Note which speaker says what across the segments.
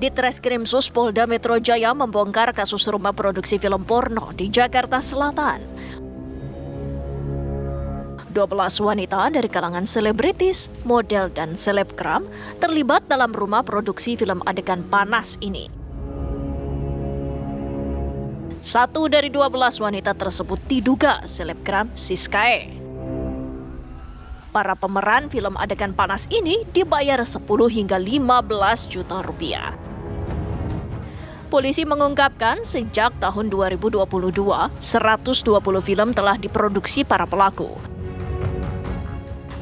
Speaker 1: Ditreskrimsus Polda Metro Jaya membongkar kasus rumah produksi film porno di Jakarta Selatan. 12 wanita dari kalangan selebritis, model, dan selebgram terlibat dalam rumah produksi film adegan panas ini. Satu dari 12 wanita tersebut diduga selebgram Siskae. Para pemeran film adegan panas ini dibayar 10 hingga 15 juta rupiah. Polisi mengungkapkan sejak tahun 2022, 120 film telah diproduksi para pelaku.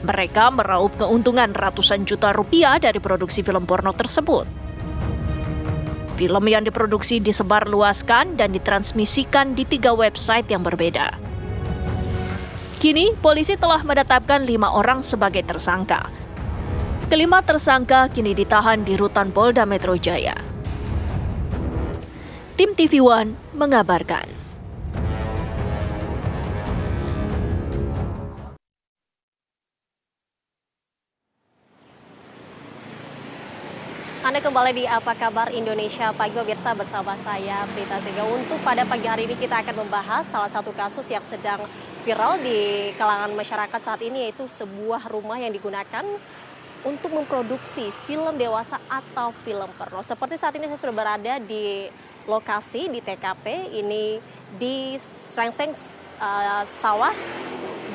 Speaker 1: Mereka meraup keuntungan ratusan juta rupiah dari produksi film porno tersebut. Film yang diproduksi disebarluaskan dan ditransmisikan di 3 website yang berbeda. Kini, polisi telah menetapkan 5 orang sebagai tersangka. Kelima tersangka kini ditahan di Rutan Polda Metro Jaya. Tim TV One mengabarkan.
Speaker 2: Anda kembali di Apa Kabar Indonesia Pagi, pemirsa, bersama saya Prita Sega. Untuk pada pagi hari ini kita akan membahas salah satu kasus yang sedang viral di kalangan masyarakat saat ini, yaitu sebuah rumah yang digunakan untuk memproduksi film dewasa atau film porno. Seperti saat ini saya sudah berada di lokasi di TKP ini di Srengseng Sawah,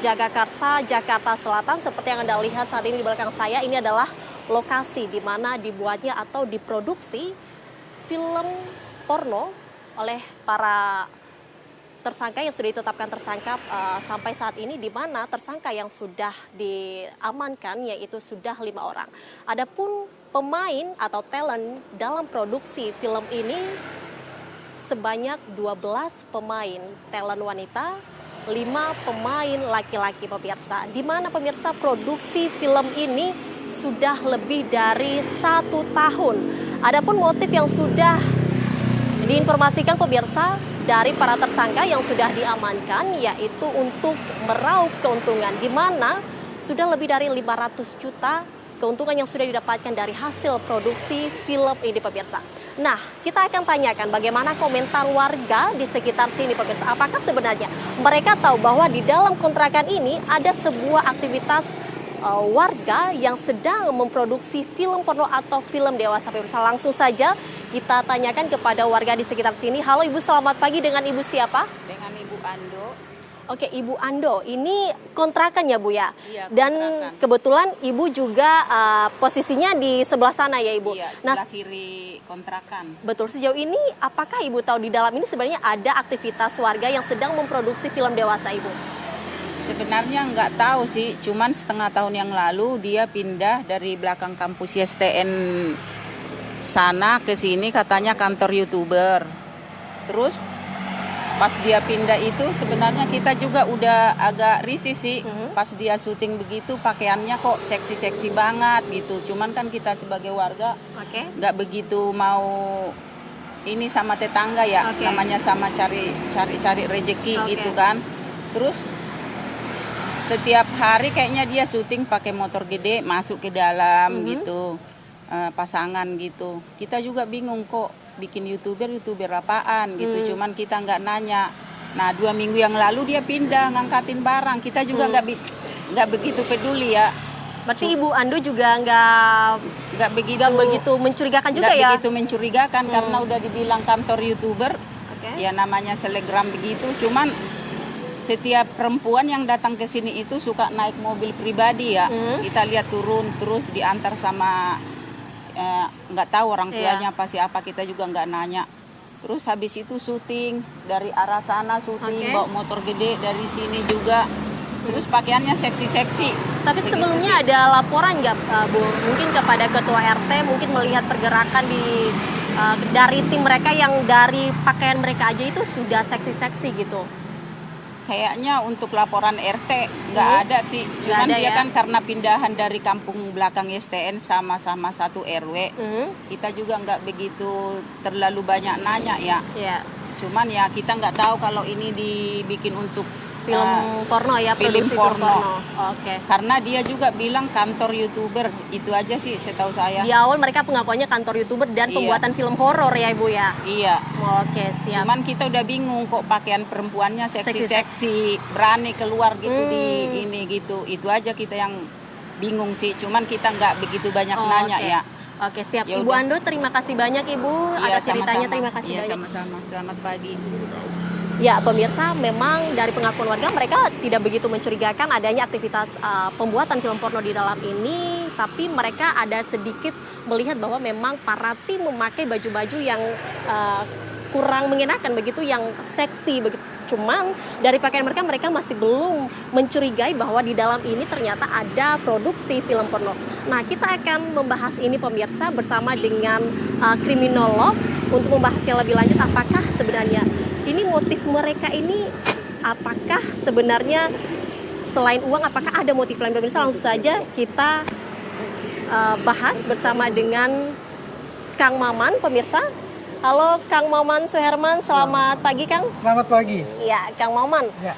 Speaker 2: Jagakarsa, Jakarta Selatan. Seperti yang Anda lihat saat ini di belakang saya, ini adalah lokasi di mana dibuatnya atau diproduksi film porno oleh para tersangka yang sudah ditetapkan tersangka sampai saat ini, di mana tersangka yang sudah diamankan yaitu sudah 5 orang. Adapun pemain atau talent dalam produksi film ini sebanyak 12 pemain talent wanita, 5 pemain laki-laki, pemirsa. Di mana pemirsa produksi film ini sudah lebih dari 1 tahun. Adapun motif yang sudah diinformasikan pemirsa dari para tersangka yang sudah diamankan yaitu untuk meraup keuntungan, di mana sudah lebih dari 500 juta keuntungan yang sudah didapatkan dari hasil produksi film ini, pemirsa. Nah, kita akan tanyakan bagaimana komentar warga di sekitar sini, pemirsa. Apakah sebenarnya mereka tahu bahwa di dalam kontrakan ini ada sebuah aktivitas warga yang sedang memproduksi film porno atau film dewasa, pemirsa? Langsung saja kita tanyakan kepada warga di sekitar sini. Halo Ibu, selamat pagi. Dengan Ibu siapa?
Speaker 3: Dengan Ibu Ando.
Speaker 2: Oke, Ibu Ando, ini kontrakan ya Bu ya?
Speaker 3: Iya,
Speaker 2: dan
Speaker 3: kontrakan.
Speaker 2: kebetulan Ibu juga posisinya di sebelah sana ya Ibu?
Speaker 3: Iya, sebelah kiri kontrakan.
Speaker 2: Betul, sejauh ini apakah Ibu tahu di dalam ini sebenarnya ada aktivitas warga yang sedang memproduksi film dewasa, Ibu?
Speaker 3: Sebenarnya nggak tahu sih, cuman setengah tahun yang lalu dia pindah dari belakang kampus YSTN sana ke sini, katanya kantor YouTuber. Terus pas dia pindah itu sebenarnya kita juga udah agak risih sih. Pas dia syuting begitu pakaiannya kok seksi-seksi banget gitu. Cuman kan kita sebagai warga nggak begitu mau ini sama tetangga ya. Namanya sama cari rezeki gitu kan. Terus setiap hari kayaknya dia syuting pakai motor gede masuk ke dalam gitu, pasangan gitu. Kita juga bingung kok bikin youtuber apaan gitu. Cuman kita nggak nanya. Nah 2 minggu yang lalu dia pindah ngangkatin barang. Kita juga nggak begitu peduli ya.
Speaker 2: Berarti Ibu Ando juga nggak begitu mencurigakan juga ya?
Speaker 3: Nggak begitu mencurigakan karena udah dibilang kantor YouTuber. Ya namanya selebgram begitu. Cuman setiap perempuan yang datang ke sini itu suka naik mobil pribadi ya. Kita lihat turun terus diantar sama nggak tahu orang tuanya apa siapa, kita juga nggak nanya. Terus habis itu syuting dari arah sana, syuting bawa motor gede dari sini juga. Terus pakaiannya seksi-seksi.
Speaker 2: Tapi sebelumnya ada laporan nggak Bu? Mungkin kepada ketua RT, mungkin melihat pergerakan dari tim mereka yang dari pakaian mereka aja itu sudah seksi-seksi gitu.
Speaker 3: Kayaknya untuk laporan RT nggak ada sih. Cuman dia kan karena pindahan dari kampung belakang STN sama-sama satu RW. Kita juga nggak begitu terlalu banyak nanya ya. Cuman ya kita nggak tahu kalau ini dibikin untuk
Speaker 2: film porno ya,
Speaker 3: film
Speaker 2: produksi
Speaker 3: porno.
Speaker 2: Oke.
Speaker 3: Karena dia juga bilang kantor YouTuber, itu aja sih setahu saya.
Speaker 2: Di awal mereka pengakuannya kantor YouTuber dan
Speaker 3: Iya.
Speaker 2: pembuatan film horor ya Ibu ya.
Speaker 3: Iya.
Speaker 2: Oke, siap.
Speaker 3: Cuman kita udah bingung kok pakaian perempuannya seksi-seksi, berani keluar gitu di ini gitu. Itu aja kita yang bingung sih. Cuman kita nggak begitu banyak nanya
Speaker 2: Oke.
Speaker 3: ya.
Speaker 2: Oke, siap.
Speaker 3: Ya
Speaker 2: Ibu
Speaker 3: udah.
Speaker 2: Ando, terima kasih banyak Ibu
Speaker 3: Iya,
Speaker 2: atas ceritanya.
Speaker 3: sama-sama.
Speaker 2: Terima kasih
Speaker 3: Iya,
Speaker 2: banyak.
Speaker 3: sama-sama. Selamat pagi.
Speaker 2: Ya, pemirsa, memang dari pengakuan warga mereka tidak begitu mencurigakan adanya aktivitas pembuatan film porno di dalam ini, tapi mereka ada sedikit melihat bahwa memang para tim memakai baju-baju yang kurang mengenakan begitu, yang seksi begitu. Cuman dari pakaian mereka masih belum mencurigai bahwa di dalam ini ternyata ada produksi film porno. Nah, kita akan membahas ini pemirsa bersama dengan kriminolog untuk membahasnya lebih lanjut, apakah sebenarnya ini motif mereka ini, apakah sebenarnya selain uang, apakah ada motif lain. Pemirsa, langsung saja kita bahas bersama dengan Kang Maman, pemirsa. Halo Kang Maman Suherman, selamat pagi Kang.
Speaker 4: Selamat pagi.
Speaker 2: Ya, Kang Maman.
Speaker 4: Ya.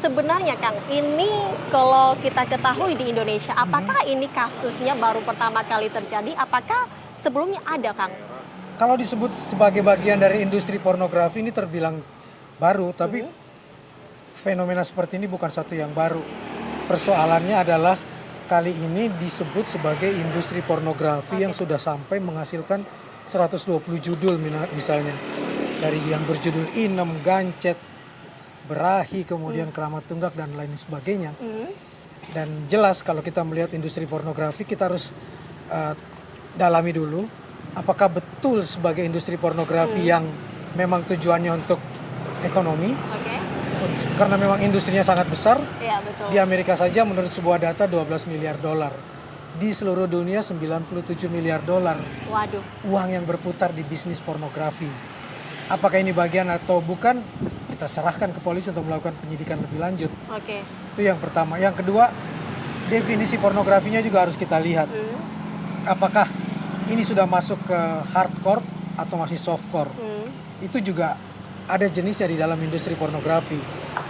Speaker 2: Sebenarnya Kang, ini kalau kita ketahui di Indonesia, apakah ini kasusnya baru pertama kali terjadi? Apakah sebelumnya ada Kang?
Speaker 4: Kalau disebut sebagai bagian dari industri pornografi ini terbilang baru, tapi fenomena seperti ini bukan satu yang baru. Persoalannya adalah kali ini disebut sebagai industri pornografi yang sudah sampai menghasilkan 120 judul misalnya. Dari yang berjudul Inem, Gancet, Berahi, kemudian Keramat Tunggak dan lain sebagainya. Dan jelas kalau kita melihat industri pornografi, kita harus dalami dulu apakah betul sebagai industri pornografi yang memang tujuannya untuk ekonomi.
Speaker 2: Oke.
Speaker 4: Karena memang industrinya sangat besar.
Speaker 2: Iya, betul.
Speaker 4: Di Amerika saja menurut sebuah data 12 miliar dolar. Di seluruh dunia 97 miliar dolar.
Speaker 2: Waduh.
Speaker 4: Uang yang berputar di bisnis pornografi. Apakah ini bagian atau bukan? Kita serahkan ke polisi untuk melakukan penyidikan lebih lanjut.
Speaker 2: Oke.
Speaker 4: Itu yang pertama. Yang kedua, definisi pornografinya juga harus kita lihat. Apakah ini sudah masuk ke hardcore atau masih softcore? Itu juga ada jenisnya di dalam industri pornografi.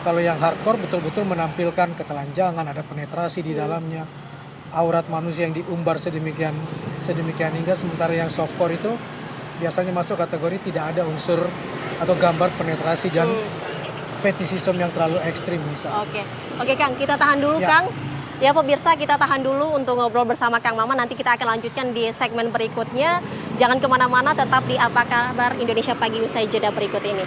Speaker 4: Kalau yang hardcore betul-betul menampilkan ketelanjangan, ada penetrasi di dalamnya, aurat manusia yang diumbar sedemikian hingga, sementara yang softcore itu biasanya masuk kategori tidak ada unsur atau gambar penetrasi dan fetishisme yang terlalu ekstrim misalnya.
Speaker 2: Oke Kang, kita tahan dulu
Speaker 4: Ya.
Speaker 2: Kang. Ya pemirsa, kita tahan dulu untuk ngobrol bersama Kang Maman. Nanti kita akan lanjutkan di segmen berikutnya. Jangan kemana-mana, tetap di Apa Kabar Indonesia Pagi usai jeda berikut ini.